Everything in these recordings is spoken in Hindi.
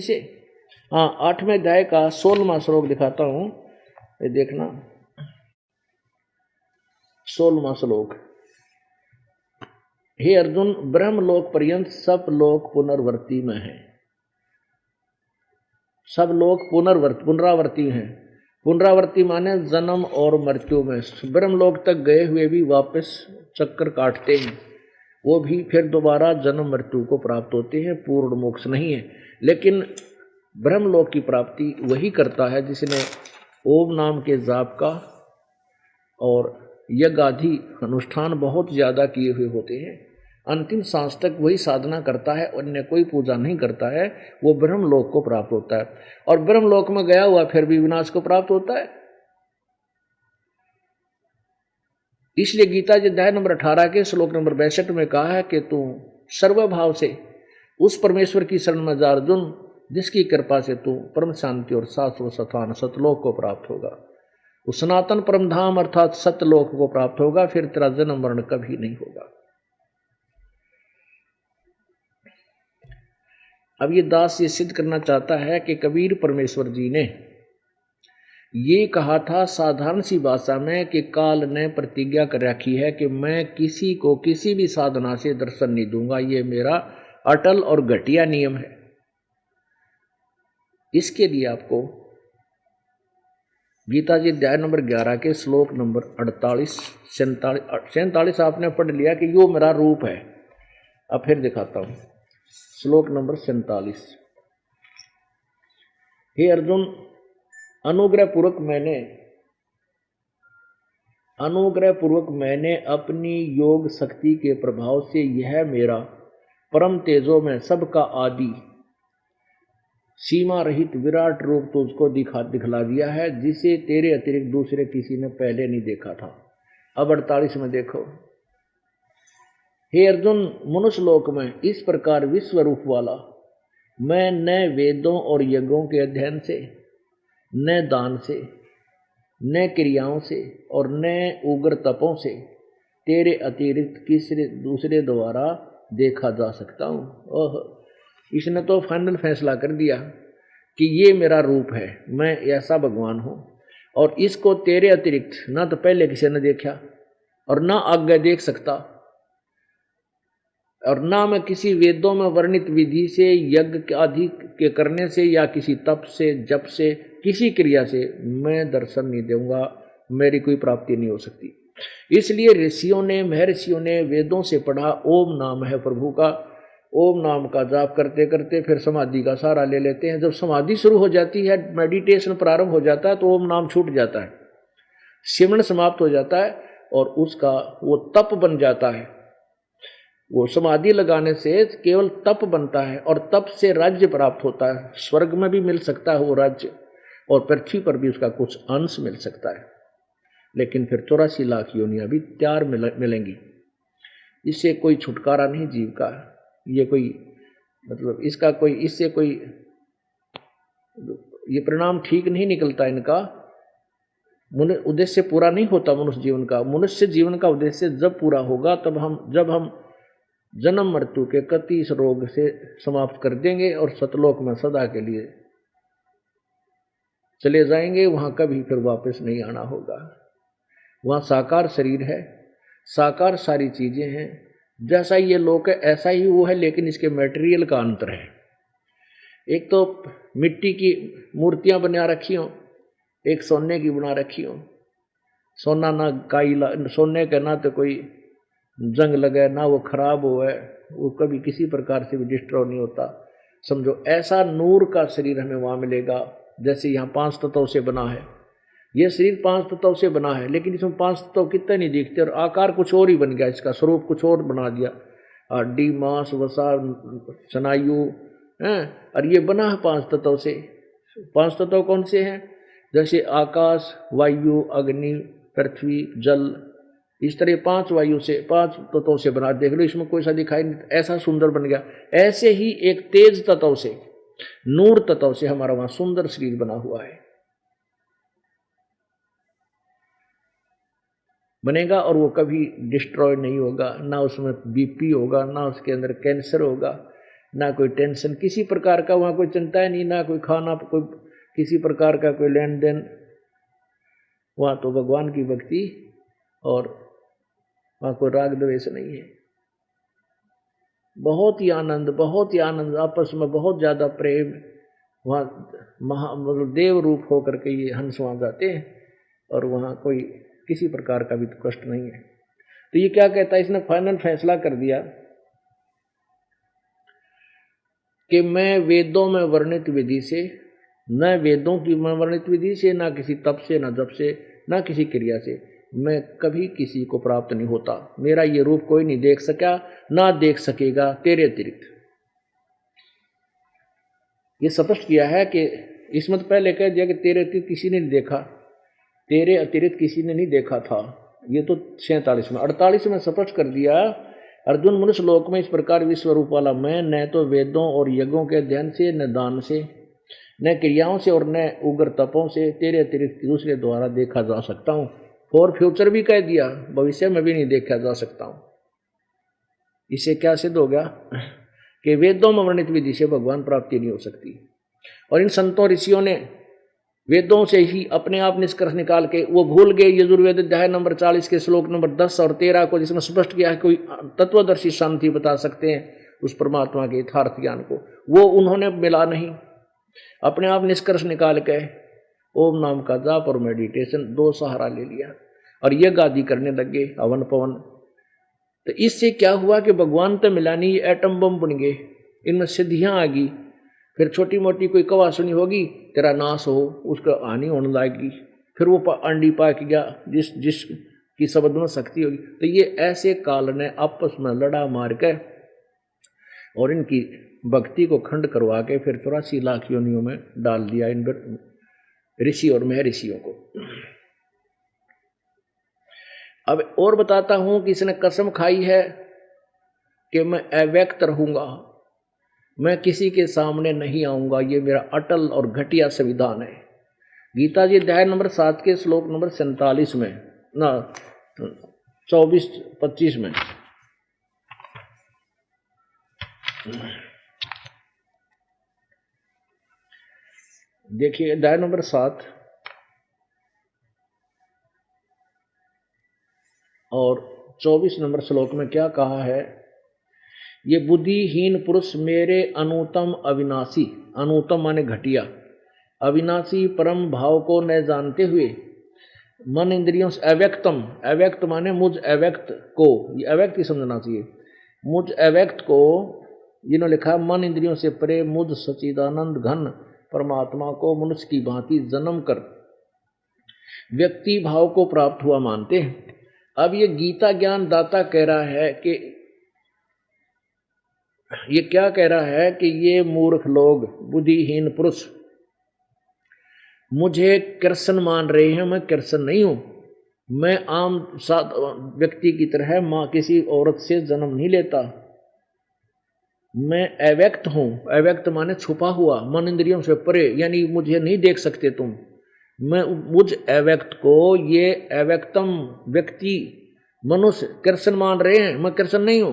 इसे हाँ 8वें अध्याय का 16वां श्लोक दिखाता हूं, ये देखना। 16वां श्लोक। हे अर्जुन, ब्रह्मलोक पर्यंत सब लोग पुनर्वर्ती में हैं। सब लोग पुनरावर्ती हैं। पुनरावर्ती माने जन्म और मृत्यु में। ब्रह्मलोक तक गए हुए भी वापस चक्कर काटते हैं, वो भी फिर दोबारा जन्म मृत्यु को प्राप्त होते हैं, पूर्ण मोक्ष नहीं है। लेकिन ब्रह्मलोक की प्राप्ति वही करता है जिसने ओम नाम के जाप का और यज्ञ आदि अनुष्ठान बहुत ज्यादा किए हुए होते हैं। अंतिम सांस तक वही साधना करता है, अन्य कोई पूजा नहीं करता है, वो ब्रह्मलोक को प्राप्त होता है। और ब्रह्मलोक में गया हुआ फिर भी विनाश को प्राप्त होता है। इसलिए गीता जी अध्याय नंबर 18 के श्लोक नंबर 62 में कहा है कि तू सर्वभाव से उस परमेश्वर की शरण में जा अर्जुन, जिसकी कृपा से तू परम शांति और शाश्वत स्थान सतलोक को प्राप्त होगा। उस सनातन परम धाम अर्थात सतलोक को प्राप्त होगा, फिर तेरा जन्म मरण कभी नहीं होगा। अब ये दास ये सिद्ध करना चाहता है कि कबीर परमेश्वर जी ने ये कहा था साधारण सी भाषा में कि काल ने प्रतिज्ञा कर रखी है कि मैं किसी को किसी भी साधना से दर्शन नहीं दूंगा, ये मेरा अटल और घटिया नियम है। इसके लिए आपको गीता जी अध्याय नंबर 11 के श्लोक नंबर 47 आपने पढ़ लिया कि यो मेरा रूप है। अब फिर दिखाता हूं श्लोक नंबर 47। हे अर्जुन, अनुग्रह पूर्वक मैंने अपनी योग शक्ति के प्रभाव से यह मेरा परम तेजो में सबका आदि सीमा रहित विराट रूप तुझको दिखला दिया है, जिसे तेरे अतिरिक्त दूसरे किसी ने पहले नहीं देखा था। अब 48 में देखो। हे अर्जुन, मनुष्य लोक में इस प्रकार विश्व रूप वाला मैं न वेदों और यज्ञों के अध्ययन से, न दान से, न क्रियाओं से और न उग्र तपों से तेरे अतिरिक्त किसी दूसरे द्वारा देखा जा सकता हूं। ओह, इसने तो फाइनल फैसला कर दिया कि ये मेरा रूप है, मैं ऐसा भगवान हूं और इसको तेरे अतिरिक्त ना तो पहले किसी ने देखा और ना आगे देख सकता, और ना मैं किसी वेदों में वर्णित विधि से यज्ञ आदि के करने से या किसी तप से, जप से, किसी क्रिया से मैं दर्शन नहीं दूंगा, मेरी कोई प्राप्ति नहीं हो सकती। इसलिए ऋषियों ने, महर्षियों ने वेदों से पढ़ा ओम नाम है प्रभु का, ओम नाम का जाप करते करते फिर समाधि का सहारा ले लेते हैं। जब समाधि शुरू हो जाती है, मेडिटेशन प्रारंभ हो जाता है, तो ओम नाम छूट जाता है, सिमरण समाप्त हो जाता है और उसका वो तप बन जाता है। वो समाधि लगाने से केवल तप बनता है और तप से राज्य प्राप्त होता है। स्वर्ग में भी मिल सकता है वो राज्य और पृथ्वी पर भी उसका कुछ अंश मिल सकता है, लेकिन फिर 84 लाख योनियां भी तैयार मिलेंगी। इससे कोई छुटकारा नहीं जीव का। ये कोई मतलब इसका कोई, इससे कोई ये परिणाम ठीक नहीं निकलता इनका। उद्देश्य पूरा नहीं होता मनुष्य जीवन का। मनुष्य जीवन का उद्देश्य जब पूरा होगा तब जब हम जन्म मृत्यु के कति इस रोग से समाप्त कर देंगे और सतलोक में सदा के लिए चले जाएंगे, वहां कभी फिर वापस नहीं आना होगा। वहां साकार शरीर है, साकार सारी चीजें हैं, जैसा ये लोक है ऐसा ही वो है, लेकिन इसके मटेरियल का अंतर है। एक तो मिट्टी की मूर्तियां बना रखी हो, एक सोने की बना रखी हो। सोना ना काई, सोने का ना तो कोई जंग लगे, ना वो खराब हो है, वो कभी किसी प्रकार से भी डिस्ट्रॉय नहीं होता। समझो ऐसा नूर का शरीर हमें वहां मिलेगा, जैसे यहाँ 5 तत्वों से बना है। ये शरीर 5 तत्वों से बना है, लेकिन इसमें 5 तत्व कितने नहीं दिखते और आकार कुछ और ही बन गया, इसका स्वरूप कुछ और बना दिया। हड्डी, मांस, वसा, स्नायु है, और ये बना है 5 तत्वों से। 5 तत्व कौन से हैं? जैसे आकाश, वायु, अग्नि, पृथ्वी, जल, इस तरह 5 वायु से, 5 तत्वों से बना। देख लो इसमें कोई सा दिखाई नहीं, ऐसा सुंदर बन गया। ऐसे ही एक तेज तत्व से, नूर तत्व से हमारा वहां सुंदर शरीर बना हुआ है, बनेगा और वो कभी डिस्ट्रॉय नहीं होगा, ना उसमें बीपी होगा, ना उसके अंदर कैंसर होगा, ना कोई टेंशन किसी प्रकार का, वहाँ कोई चिंता नहीं, ना कोई खाना, कोई किसी प्रकार का कोई लेन देन। वहाँ तो भगवान की भक्ति और वहाँ कोई राग द्वेष नहीं है। बहुत ही आनंद, बहुत ही आनंद, आपस में बहुत ज़्यादा प्रेम। वहाँ मतलब देव रूप होकर के ये हंस वहाँ जाते हैं और वहाँ कोई किसी प्रकार का भी तो कष्ट नहीं है। तो ये क्या कहता है, इसने फाइनल फैसला कर दिया कि मैं वेदों में वर्णित विधि से, न वेदों की वर्णित विधि से, ना किसी तप से, ना जप से, ना किसी क्रिया से मैं कभी किसी को प्राप्त नहीं होता। मेरा ये रूप कोई नहीं देख सका, ना देख सकेगा तेरे अतिरिक्त। ये स्पष्ट किया है कि इसमें तो पहले कह दिया कि तेरे अतिरिक्त किसी ने नहीं देखा, तेरे अतिरिक्त किसी ने नहीं देखा था। ये तो 47 में। 48 में स्पष्ट कर दिया, अर्जुन मनुष्य लोक में इस प्रकार विश्व रूप वाला मैं न तो वेदों और यज्ञों के अध्ययन से, न दान से, न क्रियाओं से और न उग्र तपों से तेरे अतिरिक्त दूसरे द्वारा देखा जा सकता हूँ। फॉर फ्यूचर भी कह दिया, भविष्य में भी नहीं देखा जा सकता हूँ। इससे क्या सिद्ध हो गया कि वेदों में वर्णित विधि से भगवान प्राप्ति नहीं हो सकती। और इन संतों ऋषियों ने वेदों से ही अपने आप निष्कर्ष निकाल के वो भूल गए यजुर्वेद अध्याय नंबर 40 के श्लोक नंबर 10 और 13 को, जिसमें स्पष्ट किया है कोई तत्वदर्शी शांति बता सकते हैं उस परमात्मा के यथार्थ ज्ञान को, वो उन्होंने मिला नहीं। अपने आप निष्कर्ष निकाल के ओम नाम का जाप और मेडिटेशन दो सहारा ले लिया और यज्ञ आदि करने लगे, हवन पवन। तो इससे क्या हुआ कि भगवान तो मिला नहीं, एटम बम बन गए, इनमें सिद्धियां आ गई। फिर छोटी मोटी कोई कवा सुनी होगी तेरा नाश हो, उसका हानि होने लगेगी। फिर वो अंडी पाक गया जिस की शब्द में शक्ति होगी। तो ये ऐसे काल ने आपस में लड़ा मार के और इनकी भक्ति को खंड करवा के फिर 84 लाख योनियों में डाल दिया इन ऋषि और महर्षियों को। अब और बताता हूं कि इसने कसम खाई है कि मैं अव्यक्त रहूंगा, मैं किसी के सामने नहीं आऊंगा, ये मेरा अटल और घटिया संविधान है। गीता जी अध्याय नंबर 7 के श्लोक नंबर 47 में ना 24-25 में देखिए, अध्याय नंबर 7 और 24 नंबर श्लोक में क्या कहा है, ये बुद्धिहीन पुरुष मेरे अनुतम अविनाशी, अनुतम माने घटिया, अविनाशी परम भाव को न जानते हुए मन इंद्रियों से अव्यक्तम, अव्यक्त माने मुझ अव्यक्त को, ये अव्यक्त ही समझना चाहिए, मुझ अव्यक्त को जिन्होंने लिखा मन इंद्रियों से परे मुझ सच्चिदानंद घन परमात्मा को मनुष्य की भांति जन्म कर व्यक्ति भाव को प्राप्त हुआ मानते हैं। अब ये गीता ज्ञान दाता कह रहा है कि ये क्या कह रहा है कि ये मूर्ख लोग, बुद्धिहीन पुरुष मुझे कृष्ण मान रहे हैं। मैं कृष्ण नहीं हूं, मैं आम व्यक्ति की तरह मां किसी औरत से जन्म नहीं लेता, मैं अव्यक्त हूं। अव्यक्त माने छुपा हुआ, मन इंद्रियों से परे, यानी मुझे नहीं देख सकते तुम। मैं मुझ अव्यक्त को ये अव्यक्तम व्यक्ति मनुष्य कृष्ण मान रहे हैं, मैं कृष्ण नहीं हूं।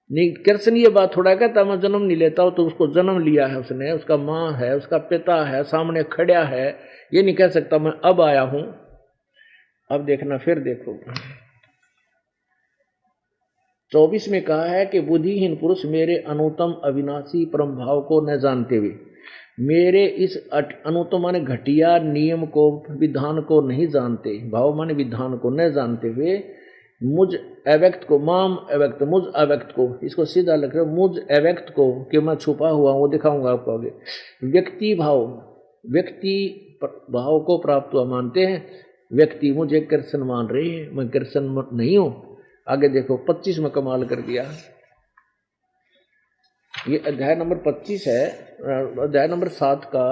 नहीं, कृष्ण ये बात थोड़ा कहता मैं जन्म नहीं लेता हूं, तो उसको जन्म लिया है उसने, उसका माँ है, उसका पिता है, सामने खड़ा है, ये नहीं कह सकता मैं अब आया हूं। अब देखना, फिर देखो 24 में कहा है कि बुद्धिहीन पुरुष मेरे अनुतम अविनाशी परम भाव को न जानते हुए, मेरे इस अनुतम माने घटिया नियम को, विधान को नहीं जानते, भाव माने विधान को न जानते हुए मुझ अव्यक्त को, माम अव्यक्त, मुझ अव्यक्त को, इसको सीधा लिख रहे हो, मुझ अव्यक्त को कि मैं छुपा हुआ हूं, वो दिखाऊंगा आपको आगे। व्यक्ति भाव, व्यक्ति भाव को प्राप्त हुआ मानते हैं, व्यक्ति मुझे कृष्ण मान रहे हैं, मैं कृष्ण नहीं हूं। आगे देखो 25 में कमाल कर दिया। ये अध्याय नंबर 25 है, अध्याय नंबर 7 का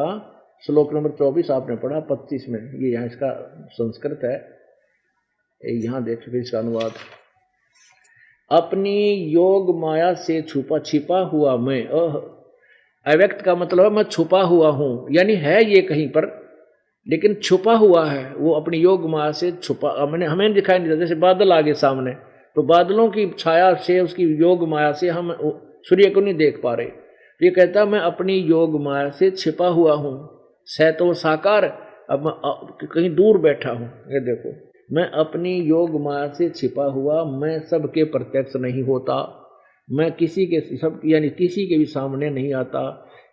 श्लोक नंबर 24 आपने पढ़ा, 25 में ये यहाँ इसका संस्कृत है, यहां देखो फिर इसका अनुवाद। अपनी योग माया से छिपा हुआ मैं, अव्यक्त का मतलब है मैं छुपा हुआ हूं, यानी है ये कहीं पर लेकिन छुपा हुआ है, वो अपनी योग माया से छुपा, मैंने हमें दिखाई नहीं देता। जैसे बादल आगे सामने, तो बादलों की छाया से, उसकी योग माया से हम सूर्य को नहीं देख पा रहे। ये कहता मैं अपनी योग माया से छिपा हुआ हूँ, सह तो साकार, अब मैं कहीं दूर बैठा हूँ। ये देखो, मैं अपनी योग माया से छिपा हुआ, मैं सबके प्रत्यक्ष नहीं होता, मैं किसी के सब यानी किसी के भी सामने नहीं आता।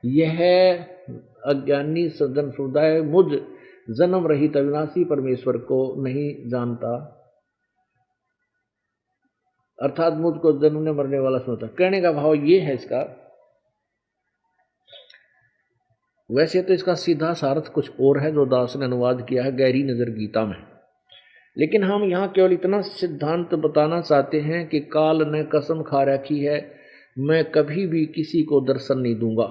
यह अज्ञानी सज्जन समुदाय मुझ जन्म रहित अविनाशी परमेश्वर को नहीं जानता, अर्थात मुझको जन्मने मरने वाला समझता। कहने का भाव ये है इसका। वैसे तो इसका सीधा सार्थ कुछ और है जो दास ने अनुवाद किया है गहरी नजर गीता में, लेकिन हम यहाँ केवल इतना सिद्धांत बताना चाहते हैं कि काल ने कसम खा रखी है, मैं कभी भी किसी को दर्शन नहीं दूंगा।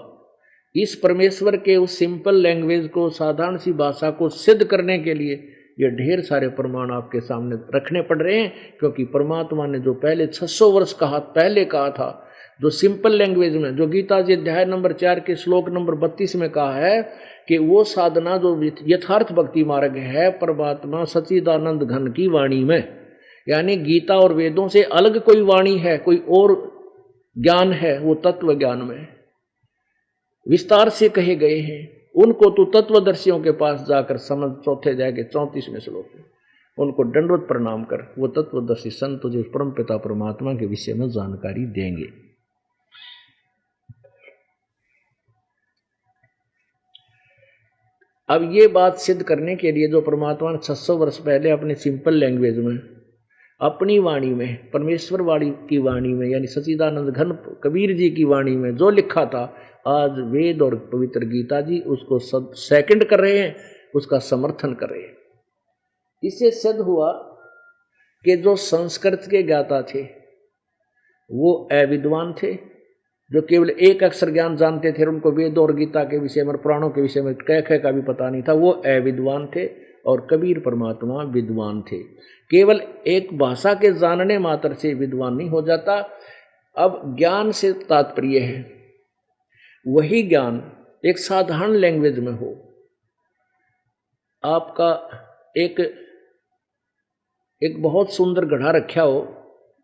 इस परमेश्वर के उस सिंपल लैंग्वेज को, साधारण सी भाषा को सिद्ध करने के लिए ये ढेर सारे प्रमाण आपके सामने रखने पड़ रहे हैं, क्योंकि परमात्मा ने जो पहले 600 वर्ष पहले कहा था, जो सिंपल लैंग्वेज में, जो गीता जी अध्याय नंबर 4 के श्लोक नंबर 32 में कहा है कि वो साधना जो यथार्थ भक्ति मार्ग है परमात्मा सच्चिदानंद घन की वाणी में, यानी गीता और वेदों से अलग कोई वाणी है, कोई और ज्ञान है, वो तत्व ज्ञान में विस्तार से कहे गए हैं। उनको तो तत्वदर्शियों के पास जाकर समझ, चौथे जाएंगे 34वें श्लोक में, उनको दंडवत प्रणाम कर वो तत्वदर्शी संत तुझे परम पिता परमात्मा के विषय में जानकारी देंगे। अब ये बात सिद्ध करने के लिए जो परमात्मा ने 600 वर्ष पहले अपने सिंपल लैंग्वेज में, अपनी वाणी में, परमेश्वर वाणी की वाणी में, यानी सच्चिदानंद घन कबीर जी की वाणी में जो लिखा था, आज वेद और पवित्र गीता जी उसको सब सेकंड कर रहे हैं, उसका समर्थन कर रहे हैं। इससे सिद्ध हुआ कि जो संस्कृत के ज्ञाता थे वो अविद्वान थे, जो केवल एक अक्षर ज्ञान जानते थे, उनको वेद और गीता के विषय में, पुराणों के विषय में कह का भी पता नहीं था, वो अविद्वान थे। और कबीर परमात्मा विद्वान थे। केवल एक भाषा के जानने मात्र से विद्वान नहीं हो जाता। अब ज्ञान से तात्पर्य है वही ज्ञान एक साधारण लैंग्वेज में हो। आपका एक बहुत सुंदर घड़ा रखा हो,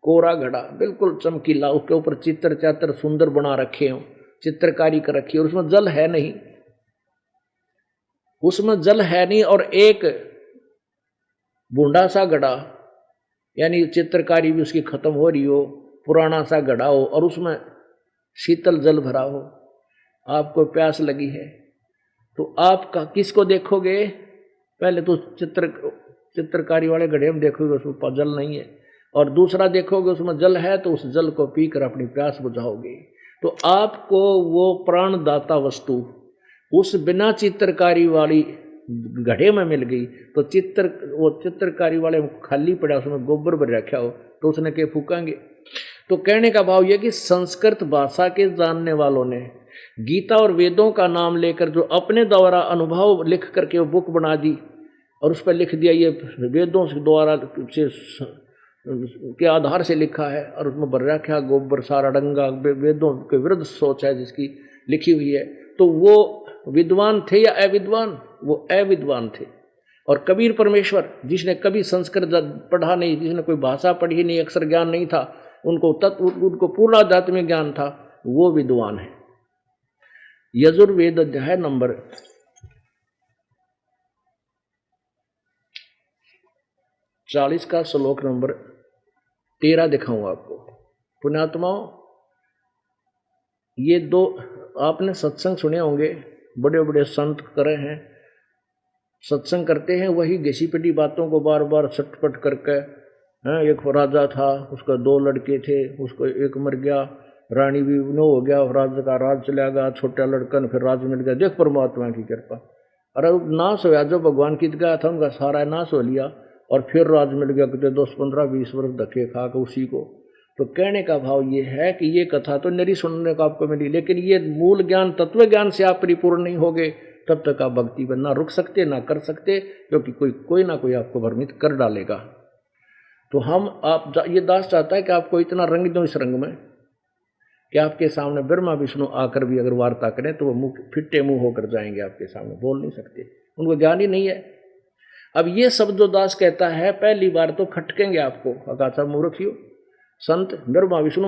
कोरा घड़ा बिल्कुल चमकीला, उसके ऊपर चित्र चात्र सुंदर बना रखे हो, चित्रकारी कर रखी है, और उसमें जल है नहीं, उसमें जल है नहीं, और एक बूढ़ा सा घड़ा, यानी चित्रकारी भी उसकी खत्म हो रही हो, पुराना सा घड़ा हो, और उसमें शीतल जल भरा हो, आपको प्यास लगी है, तो आप किसको देखोगे? पहले तो चित्रकारी वाले घड़े में देखोगे उसमें जल नहीं है, और दूसरा देखोगे उसमें जल है, तो उस जल को पीकर अपनी प्यास बुझाओगे। तो आपको वो प्राणदाता वस्तु उस बिना चित्रकारी वाली घड़े में मिल गई, तो वो चित्रकारी वाले खाली पड़ा, उसमें गोबर भर रखा हो, तो उसने के फूकेंगे। तो कहने का भाव यह कि संस्कृत भाषा के जानने वालों ने गीता और वेदों का नाम लेकर जो अपने द्वारा अनुभव लिख करके वो बुक बना दी, और उस पर लिख दिया ये वेदों के द्वारा के आधार से लिखा है, और उसमें भर रखा गोबर सारा डंगा, वेदों के विरुद्ध सोच है जिसकी लिखी हुई है, तो वो विद्वान थे या अविद्वान? वो अविद्वान थे। और कबीर परमेश्वर जिसने कभी संस्कृत पढ़ा नहीं, जिसने कोई भाषा पढ़ी नहीं, अक्षर ज्ञान नहीं था, उनको पूर्ण आध्यात्मिक ज्ञान था, वो विद्वान है। यजुर्वेद अध्याय नंबर 40 का श्लोक नंबर 13 दिखाऊंगा आपको। पुण्यात्माओं, ये दो आपने सत्संग सुने होंगे, बड़े बड़े संत करे हैं, सत्संग करते हैं, वही घिसी पिटी बातों को बार बार सटपट करके। एक राजा था, उसका 2 लड़के थे, उसको एक मर गया, रानी भी नो हो गया, राज्य का राज चला गया, छोटा लड़का फिर राज मिल गया। देख परमात्मा की कृपा, अरे नाश हो गया, जो भगवान की गया था उनका सारा नाश हो लिया, और फिर राज मिल गया, कितने 10, 15, 20 वर्ष धक्के खा के उसी को। तो कहने का भाव ये है कि ये कथा तो निरी सुनने को आपको मिली, लेकिन ये मूल ज्ञान, तत्व ज्ञान से आप परिपूर्ण नहीं होगे, तब तक आप भक्ति में ना रुक सकते ना कर सकते, क्योंकि कोई ना कोई आपको भ्रमित कर डालेगा। तो ये दास चाहता है कि आपको इतना रंग दो इस रंग में कि आपके सामने ब्रह्मा विष्णु आकर भी अगर वार्ता करें तो वो फिट्टे मुंह होकर जाएंगे, आपके सामने बोल नहीं सकते, उनको ज्ञान ही नहीं है। अब ये शब्द जो दास कहता है, पहली बार तो खटकेंगे आपको, अगाचा मूर्खियो, संत ब्रह्मा विष्णु